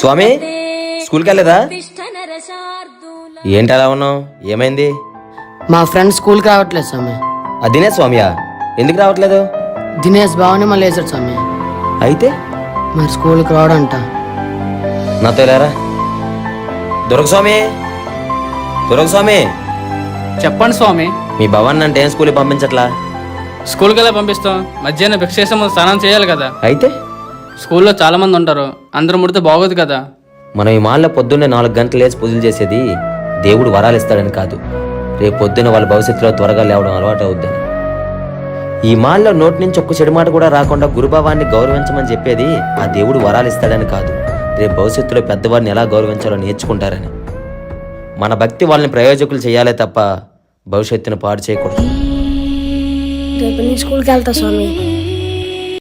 స్వామి స్కూల్కి వెళ్ళలేదా? ఏంటి అలా ఉన్నావు? ఏమైంది? మా ఫ్రెండ్ స్కూల్కి రావట్లేదు స్వామి. దినేష్ స్వామియా? ఎందుకు రావట్లేదు? దినేష్ బావని మళ్ళీ వేసాడు స్వామి. అయితే మరి స్కూల్కి రావడంట. నాతో లేరా? దుర్గస్వామి, దుర్గస్వామి, చెప్పండి స్వామి. మీ భవన్ అంటే ఏం స్కూల్కి పంపించట్లా? స్కూల్కి ఎలా పంపిస్తాం? మధ్యాహ్నం భిక్ష చేసే ముందు స్నానం చేయాలి కదా. అయితే స్కూల్లో చాలా మంది ఉంటారు, అందరూ ముడితే బాగోదు కదా. మనం ఈ మాల్లో పొద్దున్నే 4 గంటలు లేచి పూజలు చేసేది దేవుడు వరాలు ఇస్తాడని కాదు, రేపు పొద్దున్న వాళ్ళ భవిష్యత్తులో త్వరగా లేవడం అలవాటు అవుద్దని. ఈ మాల్లో నోటి నుంచి ఒక్క చెడు మాట కూడా రాకుండా గురుభావాన్ని గౌరవించమని చెప్పేది ఆ దేవుడు వరాలు ఇస్తాడని కాదు, రేపు భవిష్యత్తులో పెద్దవారిని ఎలా గౌరవించాలో నేర్చుకుంటారని. మన భక్తి వాళ్ళని ప్రయోజకులు చేయాలే తప్ప భవిష్యత్తును పాడు చేయకూడదు. రేపు నేను స్కూల్కి వెళ్తా స్వామి.